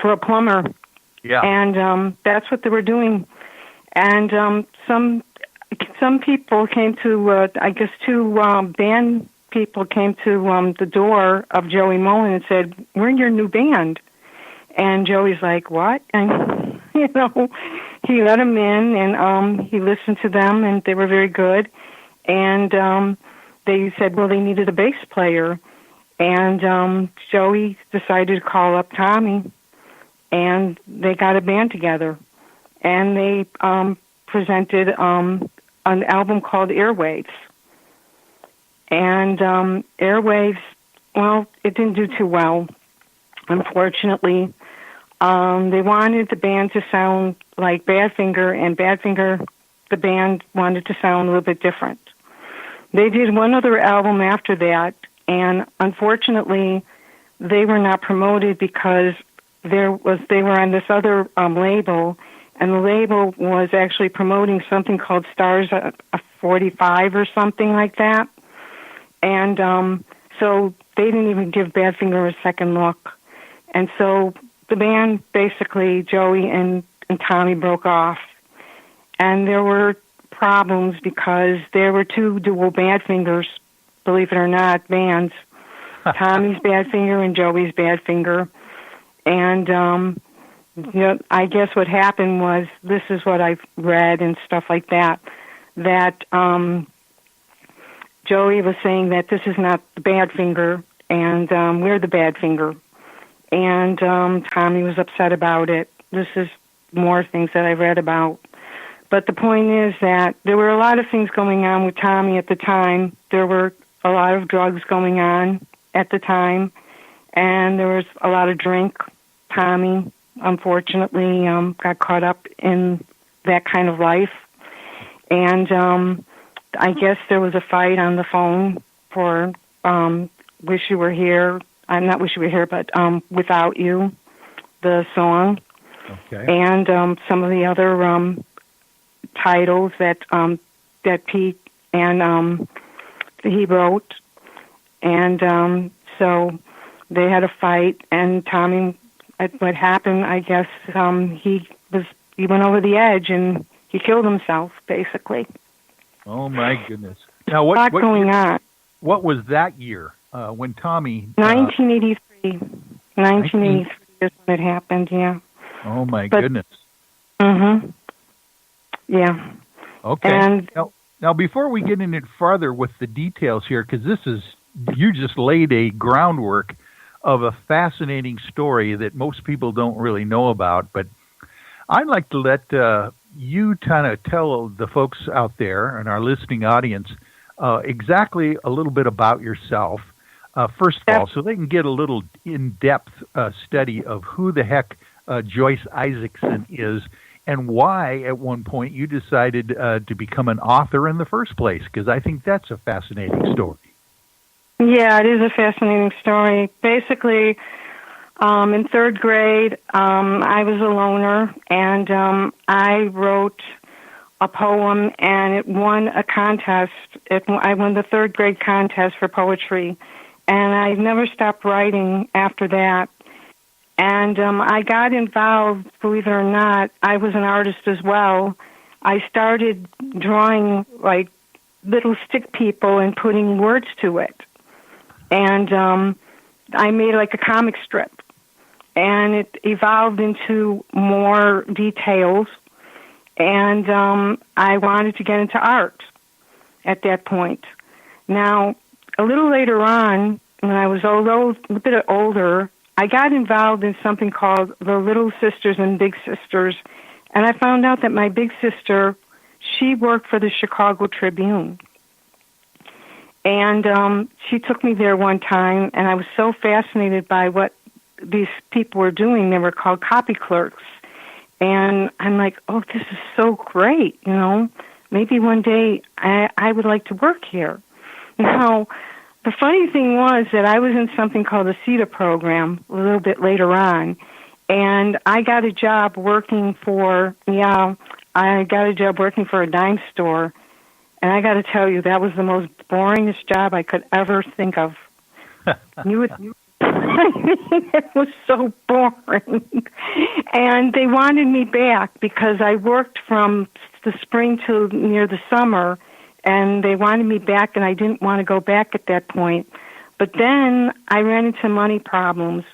for a plumber. Yeah. And that's what they were doing. And some people came to, I guess two band people came to the door of Joey Mullen and said, "We're in your new band." And Joey's like, "What?" And, he let them in, and he listened to them, and they were very good. And they said, well, they needed a bass player. And Joey decided to call up Tommy, and they got a band together. And they presented an album called Airwaves. And Airwaves, well, it didn't do too well, unfortunately. They wanted the band to sound like Badfinger, and Badfinger, the band, wanted to sound a little bit different. They did one other album after that, and unfortunately, they were not promoted because they were on this other label, and the label was actually promoting something called Stars 45 or something like that. And so they didn't even give Badfinger a second look. And so the band, basically, Joey and Tommy broke off. And there were problems because there were two dual Badfingers, believe it or not, bands. Tommy's Badfinger and Joey's Badfinger. And I guess what happened was, this is what I've read and stuff like that, that Joey was saying that this is not the Badfinger, and we're the Badfinger. And Tommy was upset about it. This is more things that I've read about. But the point is that there were a lot of things going on with Tommy at the time. There were a lot of drugs going on at the time, and there was a lot of drink. Tommy, unfortunately, got caught up in that kind of life. And I guess there was a fight on the phone for Wish You Were Here. I'm not Wish You Were Here, but Without You, the song. Okay. And some of the other titles that Pete and he wrote. And so they had a fight, and Tommy, what happened, I guess, he went over the edge and he killed himself, basically. Oh my goodness! Now what? A lot going on. What was that year when Tommy? 1983. 1983 is when it happened. Yeah. Oh my goodness. Mhm. Yeah. Okay. And now, before we get in it farther with the details here, because you just laid a groundwork of a fascinating story that most people don't really know about, but I'd like to let you kind of tell the folks out there and our listening audience exactly a little bit about yourself, first of all, so they can get a little in-depth study of who the heck Joyce Isaacson is and why at one point you decided to become an author in the first place, because I think that's a fascinating story. Yeah, it is a fascinating story. Basically, in third grade, I was a loner, and I wrote a poem, and it won a contest. I won the third grade contest for poetry, and I never stopped writing after that. And I got involved, believe it or not, I was an artist as well. I started drawing like little stick people and putting words to it. And I made like a comic strip. And it evolved into more details. And I wanted to get into art at that point. Now, a little later on, when I was a bit older, I got involved in something called the Little Sisters and Big Sisters. And I found out that my big sister, she worked for the Chicago Tribune. And she took me there one time, and I was so fascinated by what these people were doing. They were called copy clerks. And I'm like, oh, this is so great, you know. Maybe one day I would like to work here. Now, the funny thing was that I was in something called the CETA program a little bit later on, and I got a job working for a dime store. And I got to tell you, that was the most boringest job I could ever think of. You would It was so boring. And they wanted me back because I worked from the spring to near the summer, and they wanted me back, and I didn't want to go back at that point. But then I ran into money problems,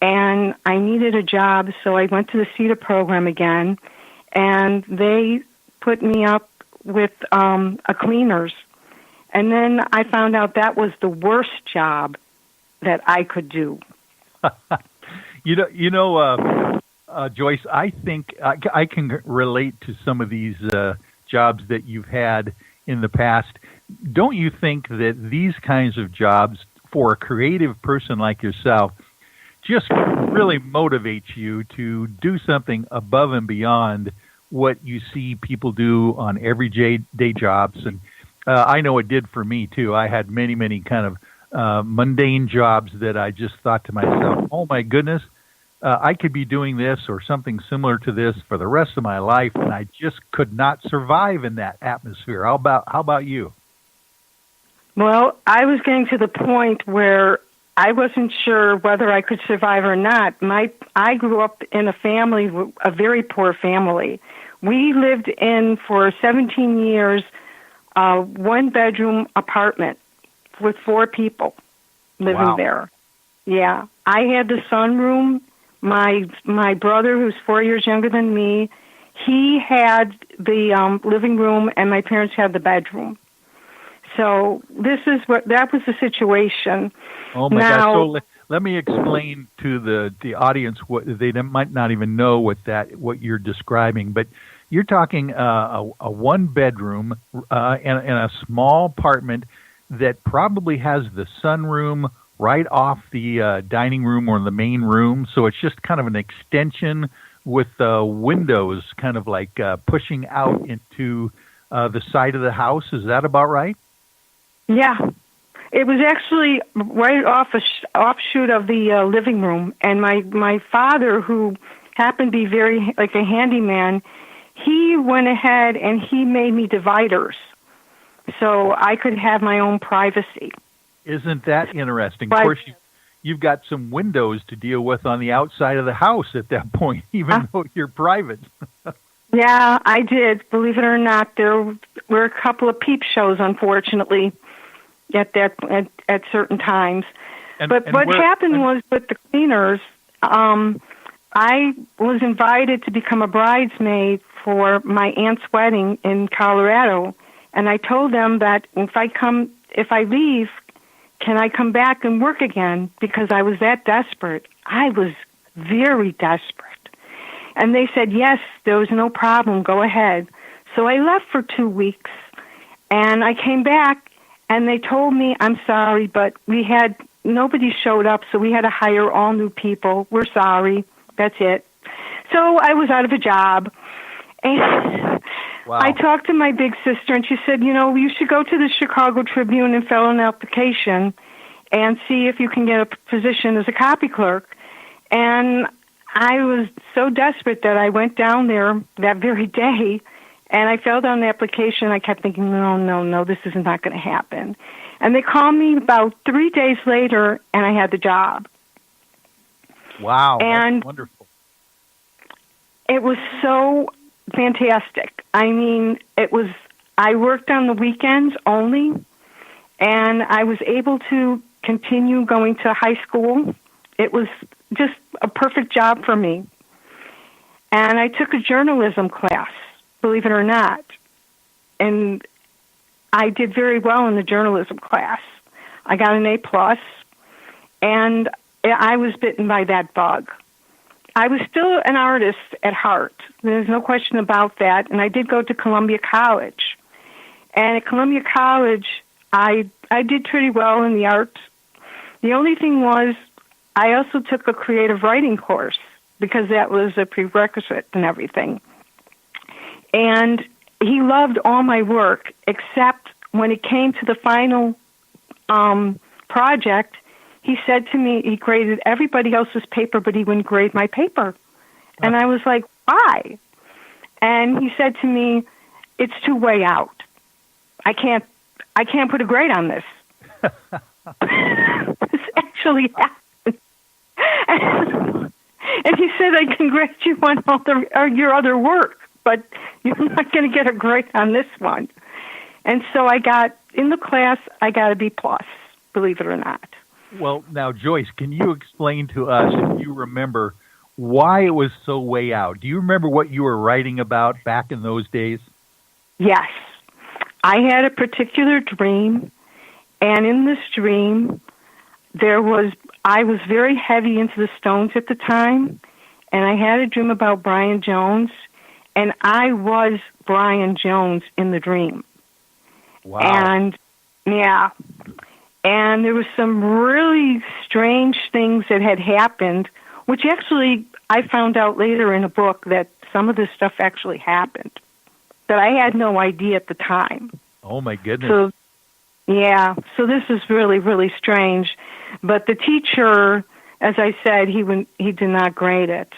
and I needed a job, so I went to the CETA program again, and they put me up with a cleaners. And then I found out that was the worst job that I could do. Joyce, I think I can relate to some of these jobs that you've had in the past. Don't you think that these kinds of jobs, for a creative person like yourself, just really motivates you to do something above and beyond what you see people do on everyday jobs? And I know it did for me, too. I had many, many kind of mundane jobs that I just thought to myself, oh, my goodness, I could be doing this or something similar to this for the rest of my life, and I just could not survive in that atmosphere. How about you? Well, I was getting to the point where I wasn't sure whether I could survive or not. I grew up in a family, a very poor family. We lived in, for 17 years, a one-bedroom apartment with 4 people living there. Yeah. I had the sunroom. My brother, who's 4 years younger than me, he had the living room, and my parents had the bedroom. So that was the situation. Oh my gosh! So let me explain to the audience what they might not even know what you're describing. But you're talking a one bedroom and a small apartment that probably has the sunroom right off the dining room or the main room. So it's just kind of an extension with windows, kind of like pushing out into the side of the house. Is that about right? Yeah. It was actually right off offshoot of the living room, and my father, who happened to be very like a handyman, he went ahead and he made me dividers so I could have my own privacy. Isn't that interesting? But, of course, you've got some windows to deal with on the outside of the house at that point, even though you're private. Yeah, I did. Believe it or not, there were a couple of peep shows, unfortunately, at certain times. But what happened was with the cleaners, I was invited to become a bridesmaid for my aunt's wedding in Colorado, and I told them that if I leave, can I come back and work again? Because I was that desperate. I was very desperate. And they said, yes, there was no problem, go ahead. So I left for 2 weeks, and I came back, and they told me, I'm sorry, but nobody showed up, so we had to hire all new people. We're sorry. That's it. So I was out of a job. And wow. I talked to my big sister, and she said, you should go to the Chicago Tribune and fill an application and see if you can get a position as a copy clerk. And I was so desperate that I went down there that very day, and I filled out an application. I kept thinking, no, this is not going to happen. And they called me about 3 days later, and I had the job. Wow, and that's wonderful. It was so fantastic. I mean, I worked on the weekends only, and I was able to continue going to high school. It was just a perfect job for me. And I took a journalism class, believe it or not. And I did very well in the journalism class. I got an A+, and I was bitten by that bug. I was still an artist at heart. There's no question about that. And I did go to Columbia College. And at Columbia College, I did pretty well in the arts. The only thing was, I also took a creative writing course because that was a prerequisite and everything. And he loved all my work, except when it came to the final project, he said to me he graded everybody else's paper, but he wouldn't grade my paper. And I was like, why? And he said to me, it's too way out. I can't put a grade on this. This actually happened. And he said, I congratulate you on your other work, but you're not going to get a grade on this one. And so in the class, I got a B+, believe it or not. Well, now, Joyce, can you explain to us, if you remember, why it was so way out? Do you remember what you were writing about back in those days? Yes. I had a particular dream, and in this dream, I was very heavy into the stones at the time, and I had a dream about Brian Jones, and I was Brian Jones in the dream. Wow. And, yeah, and there was some really strange things that had happened, which actually I found out later in a book that some of this stuff actually happened, that I had no idea at the time. Oh, my goodness. So this is really, really strange. But the teacher, as I said, he did not grade it.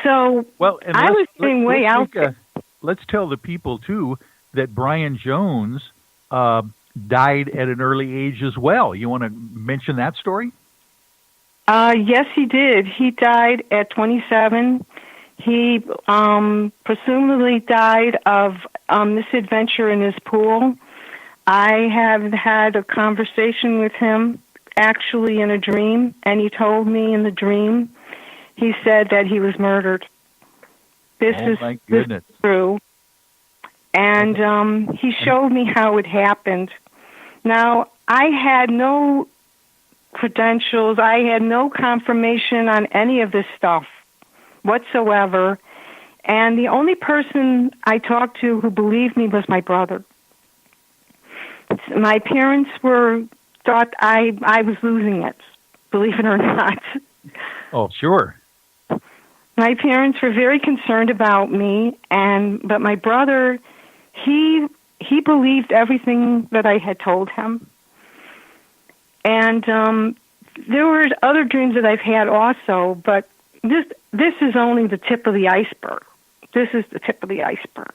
So I was getting way out there. Let's tell the people, too, that Brian Jones died at an early age as well. You want to mention that story? Yes, he did. He died at 27. He presumably died of misadventure in his pool. I have had a conversation with him, actually in a dream, and he told me in the dream, he said that he was murdered. This is true. And he showed me how it happened. Now, I had no credentials. I had no confirmation on any of this stuff whatsoever. And the only person I talked to who believed me was my brother. My parents thought I was losing it, believe it or not. Oh, sure. My parents were very concerned about me, but my brother, he believed everything that I had told him. And there were other dreams that I've had also, but this is only the tip of the iceberg. This is the tip of the iceberg.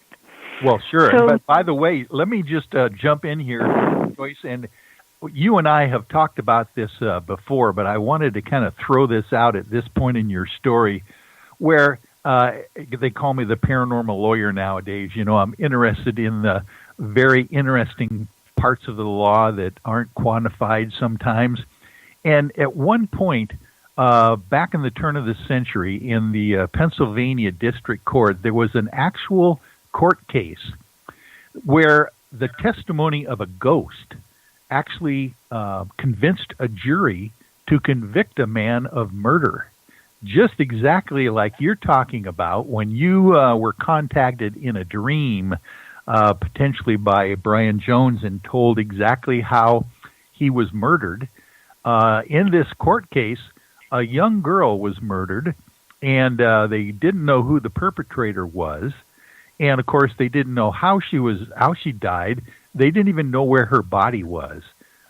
Well, sure. So, but by the way, let me just jump in here, Joyce, and you and I have talked about this before, but I wanted to kind of throw this out at this point in your story, where they call me the paranormal lawyer nowadays. You know, I'm interested in the very interesting parts of the law that aren't quantified sometimes. And at one point, back in the turn of the century, in the Pennsylvania District Court, there was an actual court case where the testimony of a ghost actually convinced a jury to convict a man of murder. Just exactly like you're talking about when you were contacted in a dream, potentially by Brian Jones, and told exactly how he was murdered. In this court case, a young girl was murdered, and they didn't know who the perpetrator was. And, of course, they didn't know how she died. They didn't even know where her body was.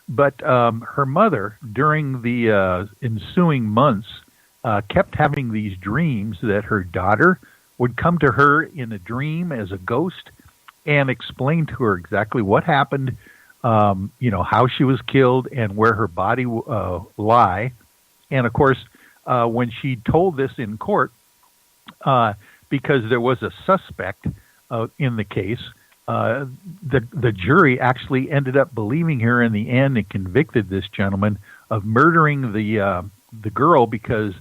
But her mother, during the ensuing months, kept having these dreams that her daughter would come to her in a dream as a ghost and explain to her exactly what happened, how she was killed and where her body lie. And, of course, when she told this in court, because there was a suspect in the case, the jury actually ended up believing her in the end and convicted this gentleman of murdering the girl because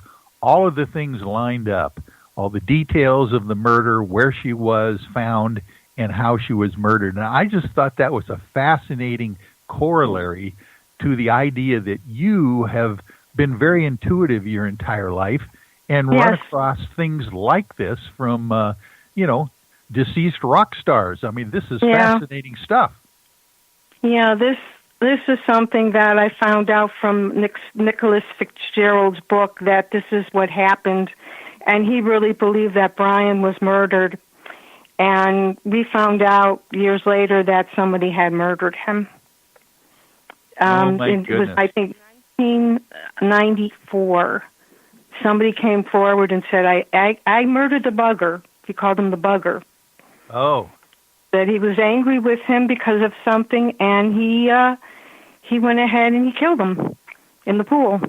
all of the things lined up, all the details of the murder, where she was found, and how she was murdered. And I just thought that was a fascinating corollary to the idea that you have been very intuitive your entire life and run across things like this from, deceased rock stars. I mean, this is fascinating stuff. Yeah, this is something that I found out from Nicholas Fitzgerald's book, that this is what happened, and he really believed that Brian was murdered. And we found out years later that somebody had murdered him. It was, I think, 1994. Somebody came forward and said, I murdered the bugger. He called him the bugger. Oh. That he was angry with him because of something, and he went ahead and he killed him in the pool.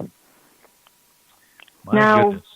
My Now, goodness.